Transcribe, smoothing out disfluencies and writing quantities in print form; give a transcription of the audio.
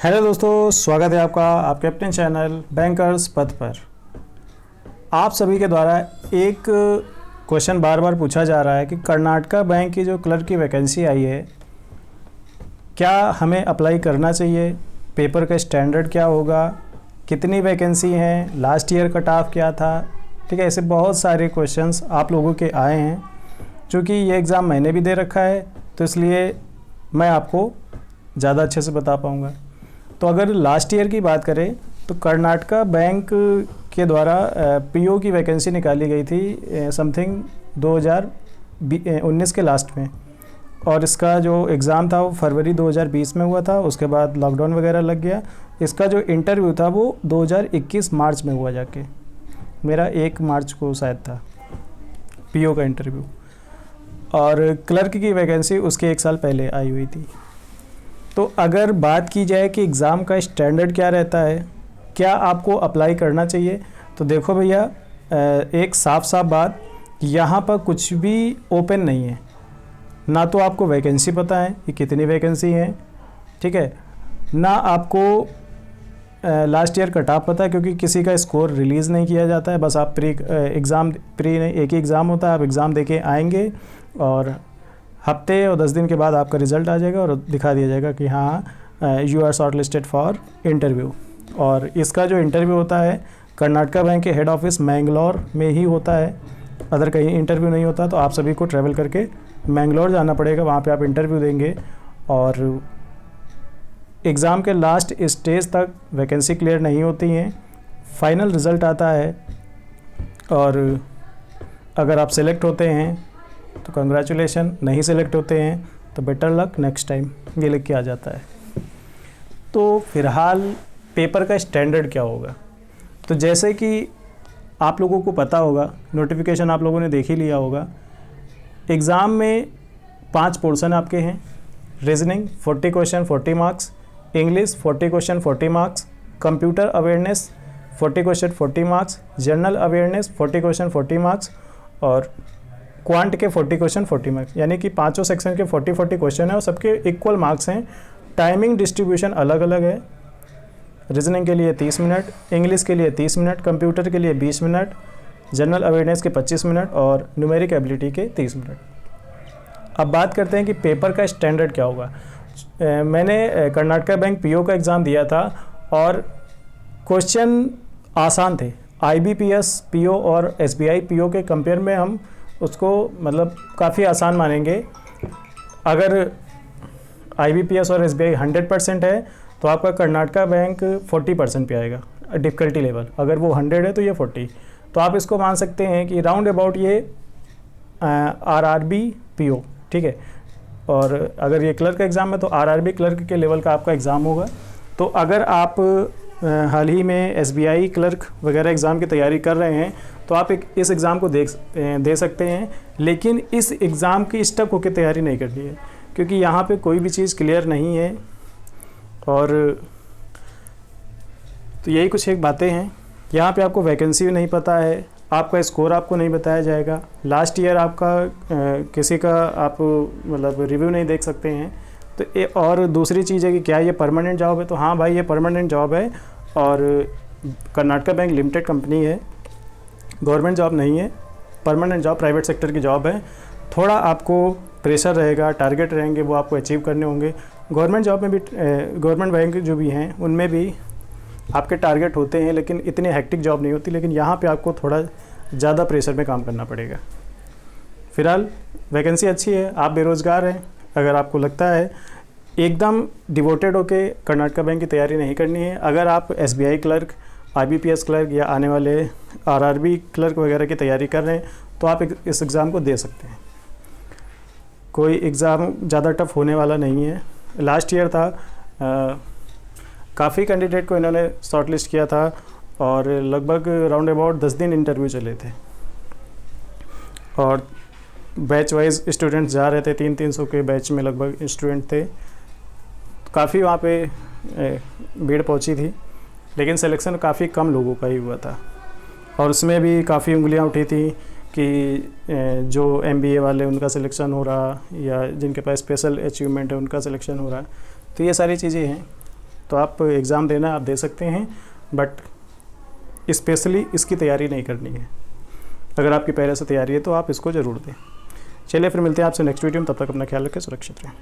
Hello दोस्तों, स्वागत है आपका आपके अपने चैनल बैंकर्स पथ पर। आप सभी के द्वारा एक क्वेश्चन बार बार पूछा जा रहा है कि कर्नाटका बैंक की जो क्लर्क की वैकेंसी आई है, क्या हमें अप्लाई करना चाहिए, पेपर का स्टैंडर्ड क्या होगा, कितनी वैकेंसी हैं, लास्ट ईयर कट ऑफ क्या था। ठीक है, ऐसे बहुत सारे क्वेश्चंस आप लोगों के आए हैं। चूँकि ये एग्ज़ाम मैंने भी दे रखा है तो इसलिए मैं आपको ज़्यादा अच्छे से बता पाऊँगा। तो अगर लास्ट ईयर की बात करें तो कर्नाटका बैंक के द्वारा पीओ की वैकेंसी निकाली गई थी समथिंग 2019 के लास्ट में, और इसका जो एग्ज़ाम था वो फरवरी 2020 में हुआ था। उसके बाद लॉकडाउन वगैरह लग गया। इसका जो इंटरव्यू था वो 2021 मार्च में हुआ जाके, मेरा 1 मार्च को शायद था पीओ का इंटरव्यू, और क्लर्क की वैकेंसी उसके 1 साल पहले आई हुई थी। तो अगर बात की जाए कि एग्ज़ाम का स्टैंडर्ड क्या रहता है, क्या आपको अप्लाई करना चाहिए, तो देखो भैया, एक साफ साफ बात, यहाँ पर कुछ भी ओपन नहीं है। ना तो आपको वैकेंसी पता है कि कितनी वैकेंसी है, ठीक है, ना आपको लास्ट ईयर कट ऑफ पता है, क्योंकि किसी का स्कोर रिलीज़ नहीं किया जाता है। बस आप एक ही एग्ज़ाम होता है, आप एग्ज़ाम देके आएंगे और हफ्ते और 10 दिन के बाद आपका रिज़ल्ट आ जाएगा और दिखा दिया जाएगा कि हाँ you are shortlisted for interview. और इसका जो इंटरव्यू होता है कर्नाटका बैंक के हेड ऑफिस मैंगलोर में ही होता है। अदर कहीं इंटरव्यू नहीं होता, तो आप सभी को ट्रैवल करके मैंगलोर जाना पड़ेगा, वहाँ पे आप इंटरव्यू देंगे और एग्ज़ाम के लास्ट स्टेज तक वैकेंसी क्लियर नहीं होती हैं, फाइनल रिज़ल्ट आता है। और अगर आप सेलेक्ट होते हैं तो कंग्रेचुलेशन, नहीं सेलेक्ट होते हैं तो बेटर लक नेक्स्ट टाइम, ये लिख के आ जाता है। तो फ़िलहाल पेपर का स्टैंडर्ड क्या होगा, तो जैसे कि आप लोगों को पता होगा, नोटिफिकेशन आप लोगों ने देख ही लिया होगा। एग्ज़ाम में 5 पोर्शन आपके हैं। Reasoning 40 question 40 marks, English 40 question 40 marks, computer awareness 40 question 40 marks, general awareness 40 question 40 marks, और क्वांट के 40 क्वेश्चन 40 मार्क्स। यानी कि पाँचों सेक्शन के 40 क्वेश्चन है और सबके इक्वल मार्क्स हैं। टाइमिंग डिस्ट्रीब्यूशन अलग अलग है। रीजनिंग के लिए 30 मिनट, इंग्लिश के लिए 30 मिनट, कंप्यूटर के लिए 20 मिनट, जनरल अवेयरनेस के 25 मिनट और न्यूमेरिक एबिलिटी के 30 मिनट। अब बात करते हैं कि पेपर का स्टैंडर्ड क्या होगा। मैंने कर्नाटका बैंक पीओ का एग्ज़ाम दिया था और क्वेश्चन आसान थे। IBPS पीओ और SBI पीओ के कंपेयर में हम उसको मतलब काफ़ी आसान मानेंगे। अगर IBPS और SBI 100% है तो आपका कर्नाटका बैंक 40% पे आएगा डिफ़िकल्टी लेवल। अगर वो 100 है तो ये 40, तो आप इसको मान सकते हैं कि राउंड अबाउट ये RRB PO, ठीक है। और अगर ये क्लर्क का एग्ज़ाम है तो RRB क्लर्क के लेवल का आपका एग्ज़ाम होगा। तो अगर आप हाल ही में SBI क्लर्क वगैरह एग्ज़ाम की तैयारी कर रहे हैं तो आप इस एग्ज़ाम को दे सकते हैं, लेकिन इस एग्ज़ाम की स्टक होकर तैयारी नहीं करनी है, क्योंकि यहाँ पे कोई भी चीज़ क्लियर नहीं है। और तो यही कुछ एक बातें हैं। यहाँ पे आपको वैकेंसी भी नहीं पता है, आपका स्कोर आपको नहीं बताया जाएगा, लास्ट ईयर आपका किसी का आप मतलब रिव्यू नहीं देख सकते हैं। तो और दूसरी चीज़ है कि क्या ये परमानेंट जॉब है, तो हाँ भाई ये परमानेंट जॉब है और कर्नाटका बैंक लिमिटेड कंपनी है, गवर्नमेंट जॉब नहीं है, परमानेंट जॉब, प्राइवेट सेक्टर की जॉब है। थोड़ा आपको प्रेशर रहेगा, टारगेट रहेंगे वो आपको अचीव करने होंगे। गवर्नमेंट जॉब में भी गवर्नमेंट बैंक जो भी हैं उनमें भी आपके टारगेट होते हैं, लेकिन इतनी हेक्टिक जॉब नहीं होती। लेकिन यहाँ पे आपको थोड़ा ज़्यादा प्रेशर में काम करना पड़ेगा। फिलहाल वैकेंसी अच्छी है, आप बेरोज़गार हैं, अगर आपको लगता है एकदम डिवोटेड होके कर्नाटका बैंक की तैयारी नहीं करनी है, अगर आप SBI क्लर्क, IBPS क्लर्क या आने वाले RRB क्लर्क वगैरह की तैयारी कर रहे हैं तो आप इस एग्ज़ाम को दे सकते हैं। कोई एग्ज़ाम ज़्यादा टफ होने वाला नहीं है। लास्ट ईयर था, काफ़ी कैंडिडेट को इन्होंने शॉर्ट लिस्ट किया था और लगभग राउंड अबाउट 10 दिन इंटरव्यू चले थे और बैच वाइज स्टूडेंट्स जा रहे थे। 300 के बैच में लगभग स्टूडेंट थे। काफ़ी वहाँ पे भीड़ पहुँची थी, लेकिन सिलेक्शन काफ़ी कम लोगों का ही हुआ था। और उसमें भी काफ़ी उंगलियां उठी थी कि जो MBA वाले उनका सिलेक्शन हो रहा या जिनके पास स्पेशल अचीवमेंट है उनका सिलेक्शन हो रहा। तो ये सारी चीज़ें हैं। तो आप एग्ज़ाम देना आप दे सकते हैं, बट स्पेशली इसकी तैयारी नहीं करनी है। अगर आपकी पहले से तैयारी है तो आप इसको ज़रूर दें। चलिए फिर मिलते हैं आपसे नेक्स्ट वीडियो में, तब तक अपना ख्याल रखें, सुरक्षित रहें।